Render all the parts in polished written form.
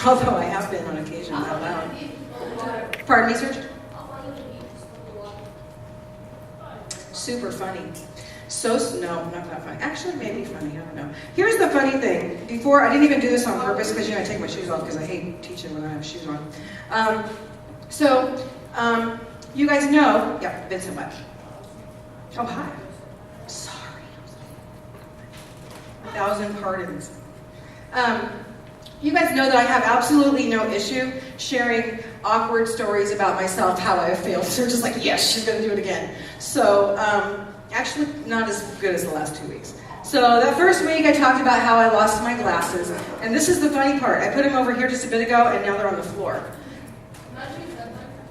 Although I have been on occasion out loud. Pardon me, sir? Super funny. No, not that funny. Actually, maybe funny, I don't know. Here's the funny thing. Before, I didn't even do this on purpose because, I take my shoes off because I hate teaching when I have shoes on. You guys know, yeah, Vincent Webb. Oh, hi. Sorry. 1,000 pardons. You guys know that I have absolutely no issue sharing awkward stories about myself, how I have failed. So they're just like, yes, she's going to do it again. So, actually not as good as the last 2 weeks. So that first week I talked about how I lost my glasses. And this is the funny part. I put them over here just a bit ago and now they're on the floor.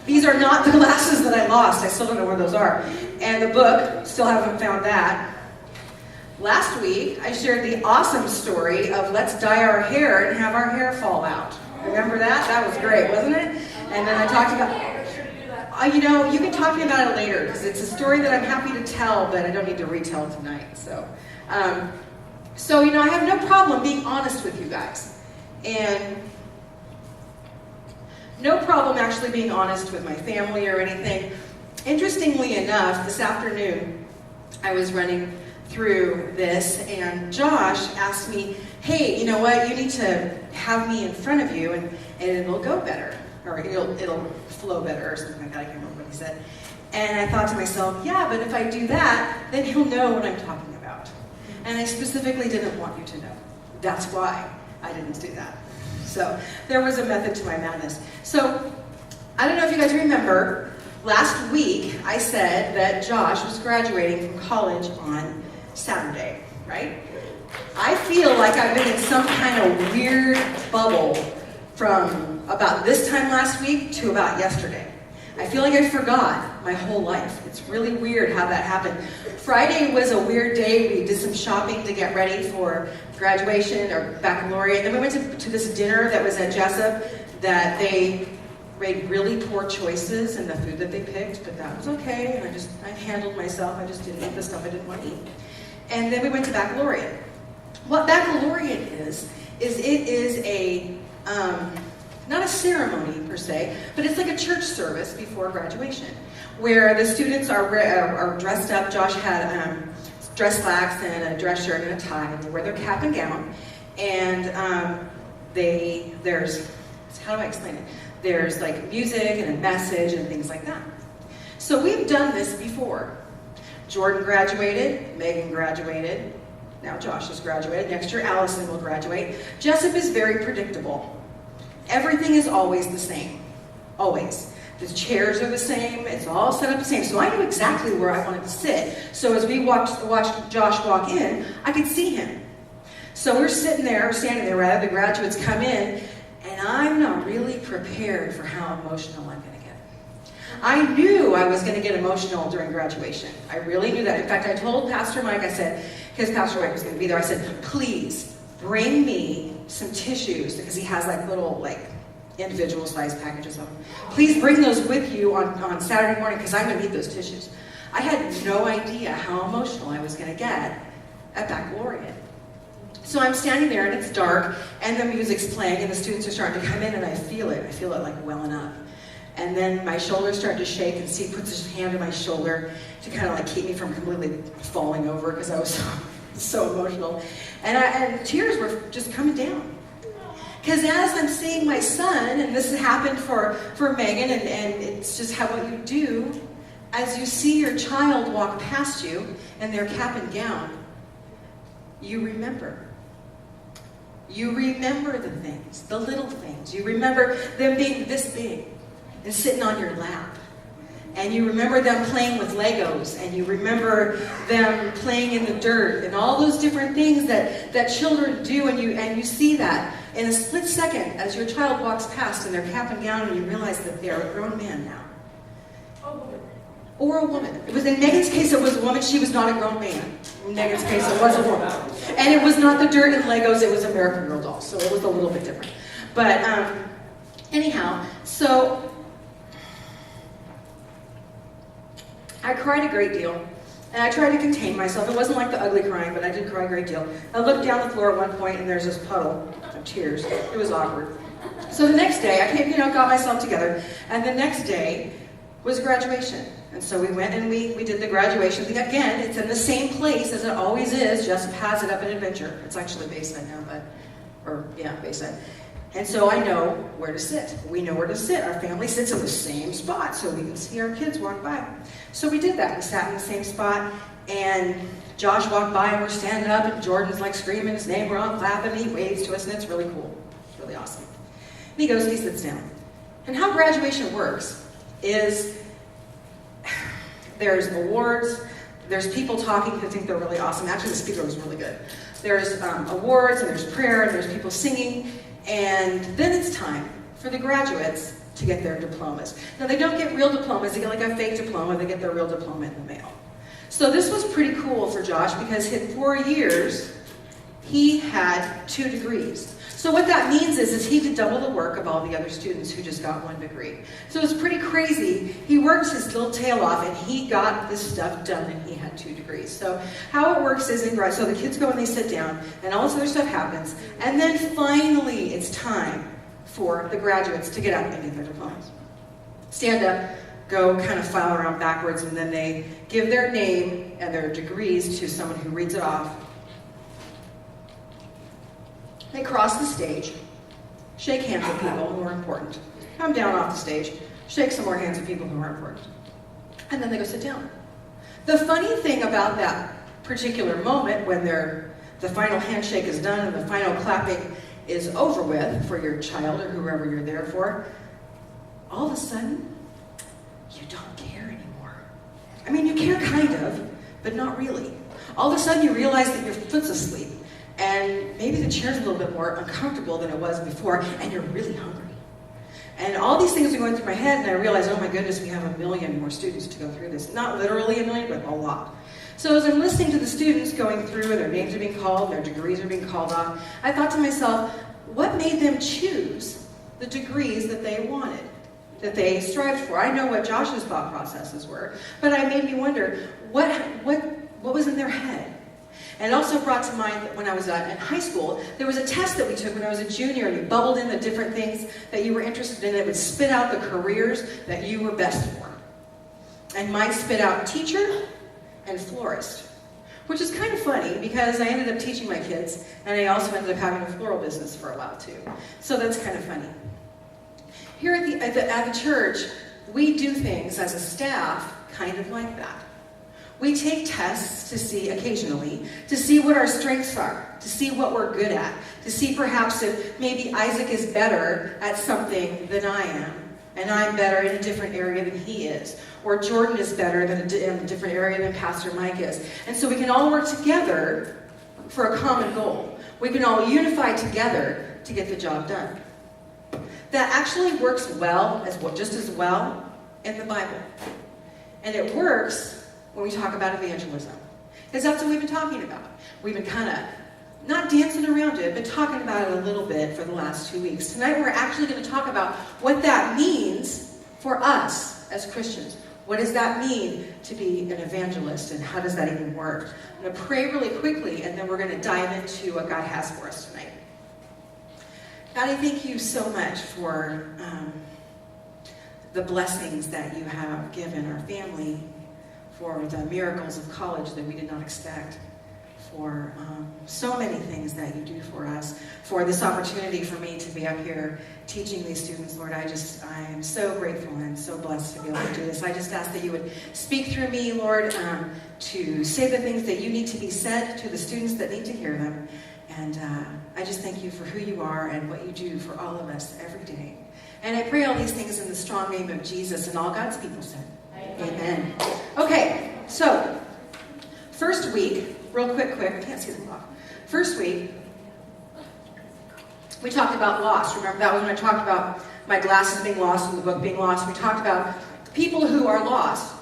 These are not the glasses that I lost. I still don't know where those are. And the book, still haven't found that. Last week, I shared the awesome story of let's dye our hair and have our hair fall out. Remember that? That was great, wasn't it? And then I talked about, you can talk to me about it later because it's a story that I'm happy to tell, but I don't need to retell tonight. So, I have no problem being honest with you guys. And no problem actually being honest with my family or anything. Interestingly enough, this afternoon, I was running through this and Josh asked me, hey, you know what, you need to have me in front of you and it'll go better, or it'll flow better or something like that. I can't remember what he said. And I thought to myself, yeah, but if I do that, then he'll know what I'm talking about. And I specifically didn't want you to know. That's why I didn't do that. So there was a method to my madness. So I don't know if you guys remember, last week I said that Josh was graduating from college on Saturday, right? I feel like I've been in some kind of weird bubble from about this time last week to about yesterday. I feel like I forgot my whole life. It's really weird how that happened. Friday was a weird day. We did some shopping to get ready for graduation or baccalaureate. Then we went to this dinner that was at Jessup that they made really poor choices in the food that they picked, but that was okay. And I handled myself. I just didn't eat the stuff I didn't want to eat. And then we went to baccalaureate. What baccalaureate is it is a, not a ceremony per se, but it's like a church service before graduation, where the students are dressed up. Josh had dress slacks and a dress shirt and a tie, and they wear their cap and gown, and there's, how do I explain it? There's like music and a message and things like that. So we've done this before. Jordan graduated, Megan graduated, now Josh has graduated, next year Allison will graduate. Jessup is very predictable. Everything is always the same, always. The chairs are the same, it's all set up the same. So I knew exactly where I wanted to sit. So as we watched Josh walk in, I could see him. So we're standing there, the graduates come in, and I'm not really prepared for how emotional I'm going to get. I knew I was going to get emotional during graduation. I really knew that. In fact, I told Pastor Mike, I said, because Pastor Mike was going to be there, I said, please bring me some tissues, because he has like little individual sized packages of them. Please bring those with you on Saturday morning, because I'm going to need those tissues. I had no idea how emotional I was going to get at baccalaureate. So I'm standing there and it's dark and the music's playing and the students are starting to come in and I feel it like welling up. And then my shoulders start to shake and Steve puts his hand on my shoulder to kind of keep me from completely falling over because I was so emotional. And tears were just coming down. Because as I'm seeing my son, and this has happened for Megan, and it's just what you do, as you see your child walk past you in their cap and gown, you remember. You remember the things, the little things. You remember them being this big and sitting on your lap. And you remember them playing with Legos, and you remember them playing in the dirt, and all those different things that children do, and you see that in a split second as your child walks past in their cap and gown, and you realize that they're a grown man now. Or a woman. It was in Megan's case, it was a woman. She was not a grown man. In Megan's case, it was a woman. And it was not the dirt and Legos, it was American Girl dolls, so it was a little bit different. But anyhow, so I cried a great deal, and I tried to contain myself. It wasn't like the ugly crying, but I did cry a great deal. I looked down the floor at one point, and there's this puddle of tears. It was awkward. So the next day, I came, got myself together, and the next day was graduation. And so we went and we did the graduation thing. Again, it's in the same place as it always is, just has it up in Adventure. It's actually basement now, basement. And so I know where to sit. We know where to sit. Our family sits in the same spot so we can see our kids walk by. So we did that. We sat in the same spot, and Josh walked by and we're standing up, and Jordan's like screaming his name. We're all clapping, and he waves to us, and it's really cool. It's really awesome. And he goes and he sits down. And how graduation works is there's awards, there's people talking who think they're really awesome. Actually, the speaker was really good. There's awards, and there's prayer, and there's people singing, and then it's time for the graduates to get their diplomas. Now, they don't get real diplomas. They get like a fake diploma. They get their real diploma in the mail. So this was pretty cool for Josh because in 4 years, he had 2 degrees. So what that means is he did double the work of all the other students who just got 1 degree. So it's pretty crazy. He worked his little tail off, and he got this stuff done, and he had 2 degrees. So how it works is so the kids go and they sit down, and all this other stuff happens, and then finally it's time for the graduates to get up and get their diplomas. Stand up, go kind of file around backwards, and then they give their name and their degrees to someone who reads it off. They cross the stage, shake hands with people who are important, come down off the stage, shake some more hands with people who are important, and then they go sit down. The funny thing about that particular moment when the final handshake is done and the final clapping is over with for your child or whoever you're there for, all of a sudden, you don't care anymore. I mean, you care kind of, but not really. All of a sudden you realize that your foot's asleep, and maybe the chair's a little bit more uncomfortable than it was before, and you're really hungry. And all these things are going through my head, and I realize, oh my goodness, we have 1 million more students to go through this. Not literally 1 million, but a lot. So as I'm listening to the students going through, and their names are being called, and their degrees are being called off, I thought to myself, what made them choose the degrees that they wanted, that they strived for? I know what Josh's thought processes were, but it made me wonder, what was in their head? And it also brought to mind that when I was in high school, there was a test that we took when I was a junior, and you bubbled in the different things that you were interested in. It would spit out the careers that you were best for. And mine spit out teacher and florist, which is kind of funny because I ended up teaching my kids, and I also ended up having a floral business for a while too. So that's kind of funny. Here at the church, we do things as a staff kind of like that. We take tests to see occasionally, to see what our strengths are, to see what we're good at, to see perhaps if maybe Isaac is better at something than I am, and I'm better in a different area than he is, or Jordan is better in a different area than Pastor Mike is. And so we can all work together for a common goal. We can all unify together to get the job done. That actually works just as well in the Bible. And it works when we talk about evangelism. Because that's what we've been talking about. We've been kind of not dancing around it, but talking about it a little bit for the last 2 weeks. Tonight we're actually going to talk about what that means for us as Christians. What does that mean to be an evangelist, and how does that even work? I'm going to pray really quickly, and then we're going to dive into what God has for us tonight. God, I thank you so much for the blessings that you have given our family, for the miracles of college that we did not expect, for so many things that you do for us, for this opportunity for me to be up here teaching these students. Lord, I am so grateful and so blessed to be able to do this. I just ask that you would speak through me, Lord, to say the things that you need to be said to the students that need to hear them. And I just thank you for who you are and what you do for all of us every day. And I pray all these things in the strong name of Jesus, and all God's people said. Amen. Okay, so first week, real quick, I can't see the clock. First week, we talked about loss. Remember, that was when I talked about my glasses being lost and the book being lost. We talked about people who are lost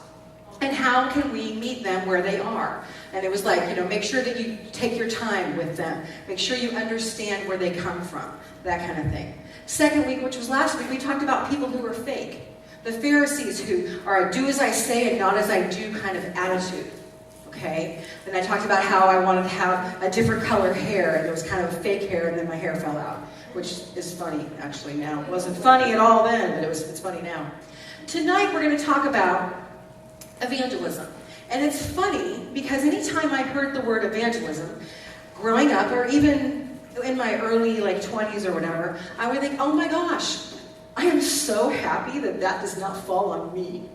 and how can we meet them where they are. And it was like, make sure that you take your time with them. Make sure you understand where they come from, that kind of thing. Second week, which was last week, we talked about people who were fake. The Pharisees who are a do as I say and not as I do kind of attitude. okay? Then I talked about how I wanted to have a different color hair, and it was kind of fake hair, and then my hair fell out, which is funny, actually, now. It wasn't funny at all then, but it's funny now. Tonight, we're going to talk about evangelism. And it's funny, because anytime I heard the word evangelism, growing up, or even in my early 20s or whatever, I would think, oh my gosh, I am so happy that that does not fall on me.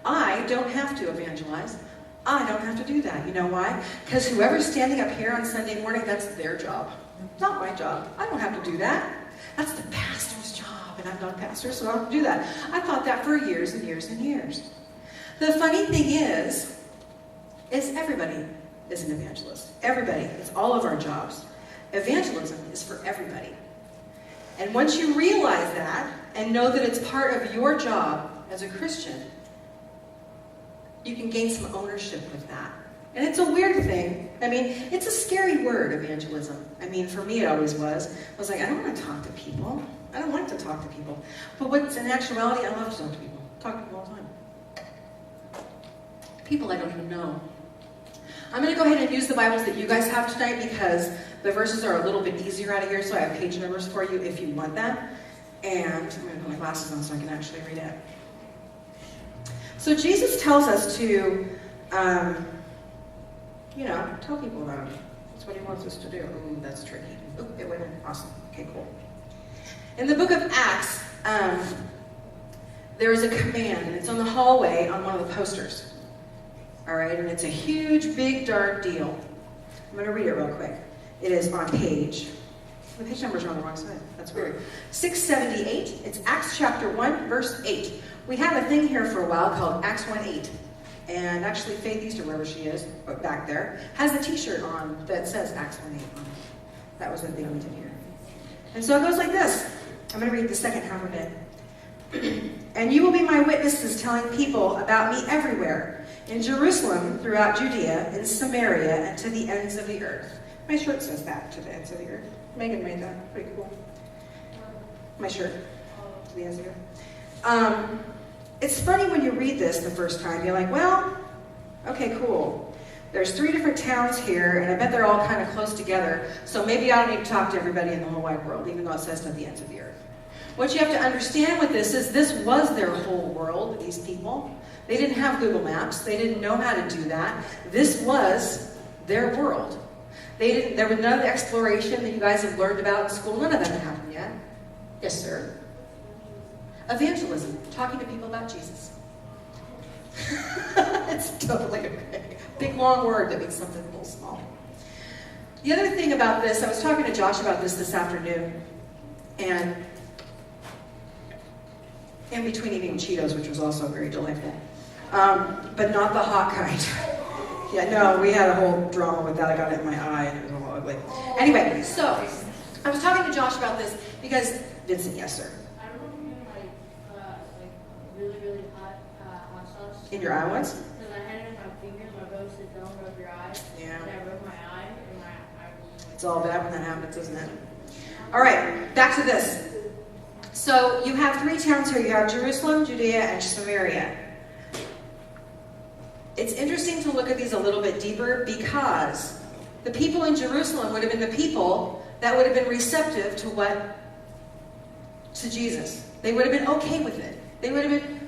I don't have to evangelize. I don't have to do that. You know why? Because whoever's standing up here on Sunday morning, that's their job. It's not my job. I don't have to do that. That's the pastor's job, and I'm not a pastor, so I don't have to do that. I thought that for years and years and years. The funny thing is everybody is an evangelist. Everybody. It's all of our jobs. Evangelism is for everybody. And once you realize that, and know that it's part of your job as a Christian, you can gain some ownership with that. And it's a weird thing. I mean, it's a scary word, evangelism. I mean, for me it always was. I was like, I don't want to talk to people. I don't want to talk to people. But what's in actuality, I love to talk to people. I talk to people all the time. People I don't even know. I'm going to go ahead and use the Bibles that you guys have tonight because the verses are a little bit easier out of here, so I have page numbers for you if you want that. And I'm going to put my glasses on so I can actually read it. So Jesus tells us to, tell people about him. That's what he wants us to do. Ooh, that's tricky. Ooh, it went in. Awesome. Okay, cool. In the book of Acts, there is a command, and it's on the hallway on one of the posters. All right, and it's a huge, big, dark deal. I'm going to read it real quick. It is on page. The page numbers are on the wrong side. That's weird. 678. It's Acts chapter 1, verse 8. We had a thing here for a while called Acts 1:8. And actually, Faith Easter, wherever she is, back there, has a t-shirt on that says Acts 1:8 on it. That was the thing we did here. And so it goes like this. I'm going to read the second half of it. And you will be my witnesses telling people about me everywhere, in Jerusalem, throughout Judea, in Samaria, and to the ends of the earth. My shirt says that, to the ends of the earth. Megan made that. Pretty cool. My shirt, to the ends of the earth. It's funny when you read this the first time. You're like, well, okay, cool. There's 3 different towns here, and I bet they're all kind of close together, so maybe I don't need to talk to everybody in the whole wide world, even though it says to the ends of the earth. What you have to understand with this is this was their whole world, these people. They didn't have Google Maps. They didn't know how to do that. This was their world. There was none of the exploration that you guys have learned about in school. None of that had happened yet. Yes, sir. Evangelism, talking to people about Jesus. It's totally a big, long word that means something a little small. The other thing about this, I was talking to Josh about this afternoon, and in between eating Cheetos, which was also very delightful, but not the hot kind. Yeah, no, we had a whole drama with that. I got it in my eye, and it was all ugly. Anyway, so I was talking to Josh about this because Vincent, yes, sir. I remember doing really, really hot sauce. In your eye once? Because I had it in my fingers. My brother said, "Don't rub your eye." Yeah. And I rubbed my eye, and my eye was. It's all bad when that happens, isn't it? All right, back to this. So you have 3 towns here. You have Jerusalem, Judea, and Samaria. It's interesting to look at these a little bit deeper because the people in Jerusalem would have been the people that would have been receptive to Jesus. They would have been okay with it. They would have been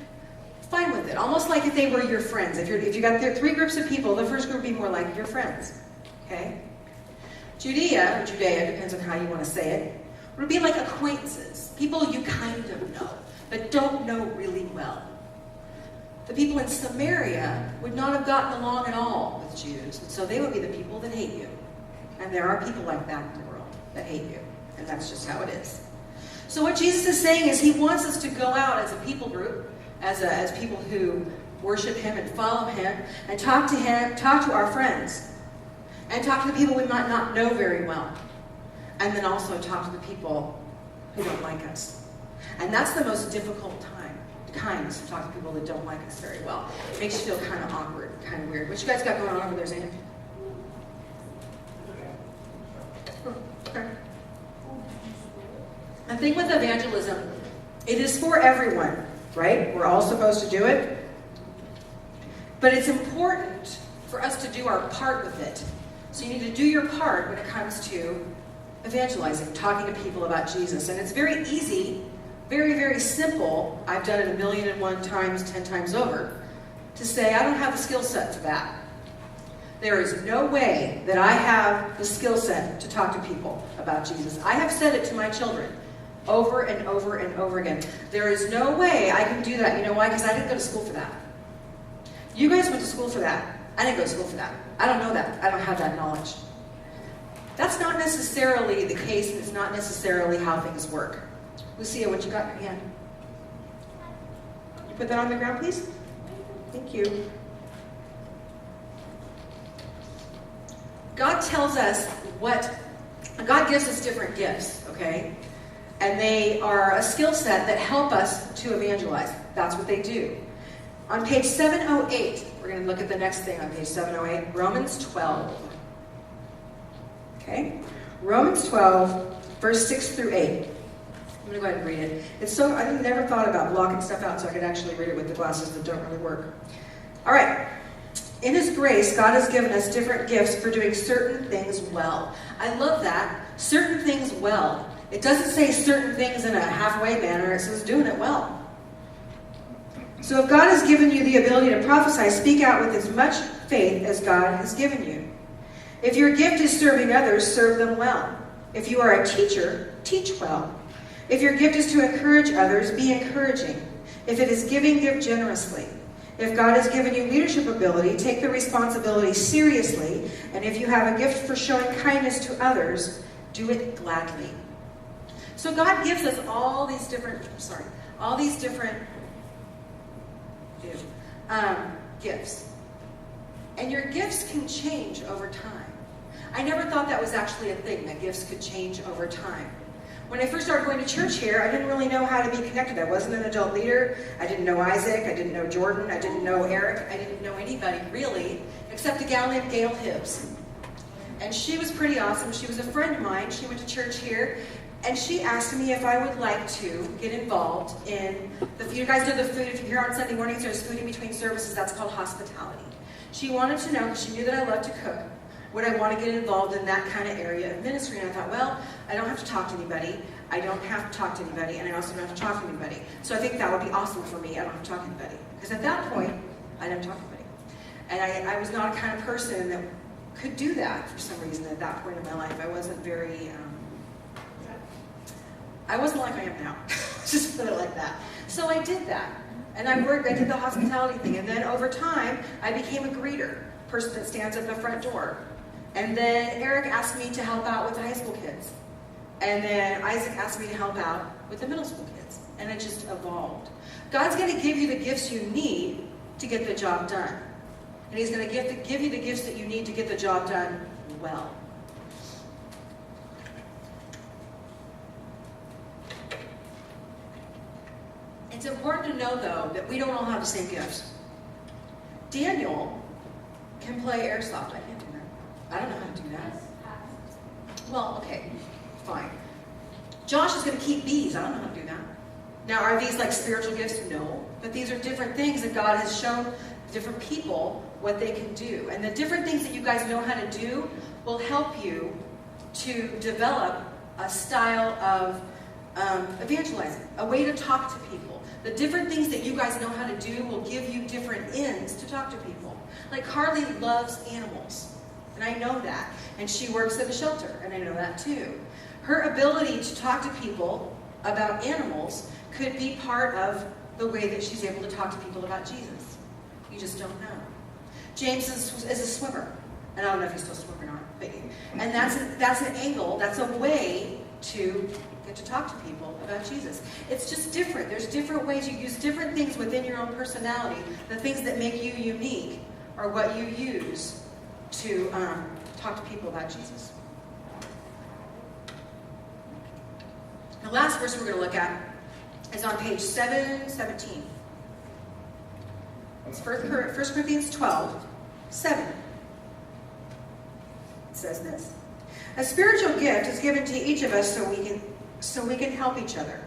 fine with it. Almost like if they were your friends. If you got 3 groups of people, the first group would be more like your friends. Okay? Judea, or Judea, depends on how you want to say it, would be like acquaintances. People you kind of know, but don't know really well. The people in Samaria would not have gotten along at all with Jews, and so they would be the people that hate you. And there are people like that in the world that hate you, and that's just how it is. So what Jesus is saying is he wants us to go out as a people group, as people who worship him and follow him, and talk to our friends, and talk to the people we might not know very well, and then also talk to the people who don't like us. And that's the most difficult kinds to talk to people that don't like us very well. It makes you feel kind of awkward, kind of weird. What you guys got going on over there, Zayna? Okay. The thing with evangelism, it is for everyone, right? We're all supposed to do it. But it's important for us to do our part with it. So you need to do your part when it comes to evangelizing, talking to people about Jesus. And it's very easy, very, very simple. I've done it 1,000,001 times, 10 times over, to say, I don't have the skill set for that. There is no way that I have the skill set to talk to people about Jesus. I have said it to my children over and over and over again. There is no way I can do that. You know why? Because I didn't go to school for that. You guys went to school for that. I didn't go to school for that. I don't know that. I don't have that knowledge. That's not necessarily the case. It's not necessarily how things work. Lucia, what you got in your hand? You put that on the ground, please? Thank you. God tells us God gives us different gifts, okay? And they are a skill set that help us to evangelize. That's what they do. On page 708, we're going to look at the next thing on page 708, Romans 12. Okay? Romans 12, verse 6 through 8. I'm going to go ahead and read it. I never thought about blocking stuff out so I could actually read it with the glasses that don't really work. All right. In His grace, God has given us different gifts for doing certain things well. I love that. Certain things well. It doesn't say certain things in a halfway manner. It says doing it well. So if God has given you the ability to prophesy, speak out with as much faith as God has given you. If your gift is serving others, serve them well. If you are a teacher, teach well. If your gift is to encourage others, be encouraging. If it is giving, give generously. If God has given you leadership ability, take the responsibility seriously. And if you have a gift for showing kindness to others, do it gladly. So God gives us all these different gifts. And your gifts can change over time. I never thought that was actually a thing, that gifts could change over time. When I first started going to church here, I didn't really know how to be connected. I wasn't an adult leader. I didn't know Isaac. I didn't know Jordan. I didn't know Eric. I didn't know anybody, really, except a gal named Gail Hibbs. And she was pretty awesome. She was a friend of mine. She went to church here. And she asked me if I would like to get involved in you guys know the food. If you're here on Sunday mornings, there's food in between services. That's called hospitality. She wanted to know, because she knew that I loved to cook, would I want to get involved in that kind of area of ministry? And I thought, well, I don't have to talk to anybody. I don't have to talk to anybody, and I also don't have to talk to anybody. So I think that would be awesome for me. I don't have to talk to anybody. Because at that point, I didn't talk to anybody. And I was not a kind of person that could do that for some reason at that point in my life. I wasn't very, I wasn't like I am now. Just put it like that. So I did that. And I did the hospitality thing. And then over time, I became a greeter, person that stands at the front door. And then Eric asked me to help out with the high school kids. And then Isaac asked me to help out with the middle school kids. And it just evolved. God's going to give you the gifts you need to get the job done. And He's going to give you the gifts that you need to get the job done well. It's important to know, though, that we don't all have the same gifts. Daniel can play airsoft. I can't do that. I don't know how to do that. Well, okay, fine. Josh is going to keep bees. I don't know how to do that. Now, are these like spiritual gifts? No. But these are different things that God has shown different people what they can do. And the different things that you guys know how to do will help you to develop a style of evangelizing, a way to talk to people. The different things that you guys know how to do will give you different ends to talk to people. Like Carly loves animals, and I know that. And she works at a shelter, and I know that too. Her ability to talk to people about animals could be part of the way that she's able to talk to people about Jesus. You just don't know. James is a swimmer, and I don't know if he's still a swimmer or not. And that's an angle, that's a way to get to talk to people about Jesus. It's just different. There's different ways. You use different things within your own personality. The things that make you unique are what you use to talk to people about Jesus. The last verse we're going to look at is on page 717. It's 1 Corinthians 12, 7. It says this. A spiritual gift is given to each of us so we can help each other.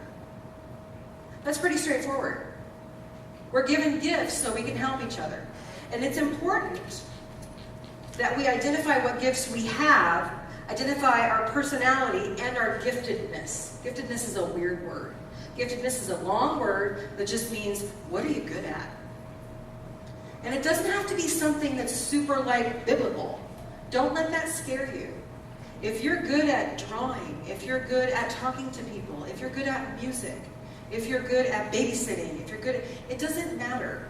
That's pretty straightforward. We're given gifts so we can help each other. And it's important that we identify what gifts we have, identify our personality and our giftedness. Giftedness is a weird word. Giftedness is a long word that just means, what are you good at? And it doesn't have to be something that's super like biblical. Don't let that scare you. If you're good at drawing, if you're good at talking to people, if you're good at music, if you're good at babysitting, if you're good at, it doesn't matter.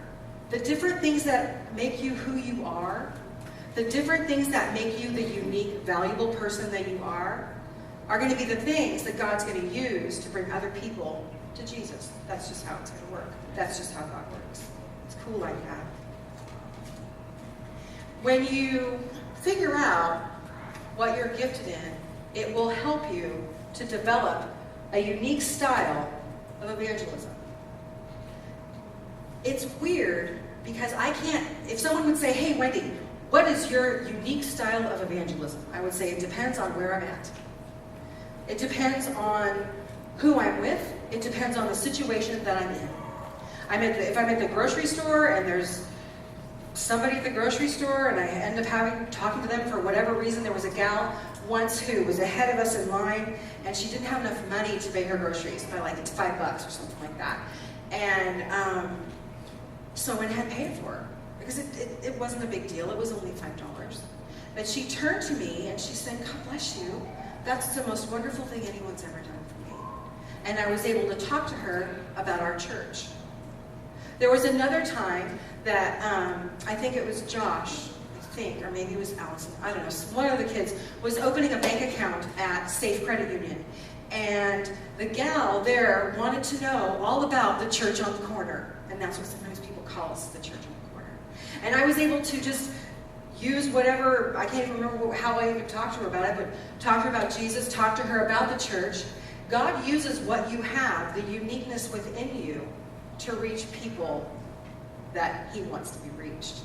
The different things that make you who you are, the different things that make you the unique, valuable person that you are going to be the things that God's going to use to bring other people to Jesus. That's just how it's going to work. That's just how God works. It's cool like that. When you figure out what you're gifted in, it will help you to develop a unique style of evangelism. It's weird because I can't, if someone would say, hey, Wendy, what is your unique style of evangelism? I would say it depends on where I'm at. It depends on who I'm with. It depends on the situation that I'm in. If I'm at the grocery store and there's somebody at the grocery store and I end up talking to them for whatever reason. There was a gal once who was ahead of us in line and she didn't have enough money to pay her groceries by like it's $5 or something like that. And so I went ahead and paid it for her because it wasn't a big deal. It was only $5. But she turned to me and she said, God bless you. That's the most wonderful thing anyone's ever done for me. And I was able to talk to her about our church. There was another time that I think it was Josh, or maybe it was Allison, I don't know, one of the kids was opening a bank account at Safe Credit Union. And the gal there wanted to know all about the church on the corner. And that's what sometimes people call us, the church on the corner. And I was able to just use whatever, I can't even remember how I even talked to her about it, but talk to her about Jesus, talk to her about the church. God uses what you have, the uniqueness within you, to reach people that he wants to be reached.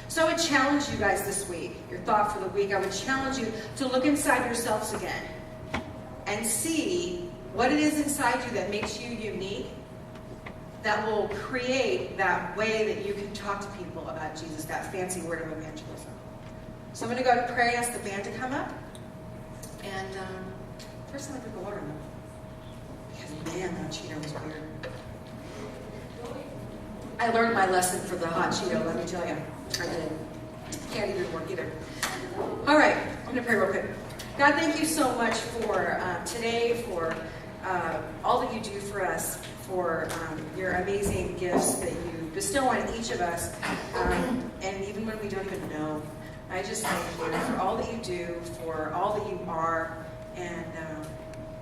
So I would challenge you guys this week, your thought for the week, I would challenge you to look inside yourselves again and see what it is inside you that makes you unique, that will create that way that you can talk to people about Jesus, that fancy word of evangelism. So I'm going to go to pray, ask the band to come up. And first I'm going to drink the water now. Because man, that Cheeto was weird. I learned my lesson for the hot Cheeto, let me tell you. I did. Can't eat anymore either. All right, I'm going to pray real quick. God, thank you so much for today, for all that you do for us, for your amazing gifts that you bestow on each of us, and even when we don't even know. I just thank you for all that you do, for all that you are, and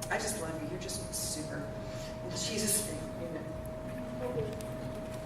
I just love you. You're just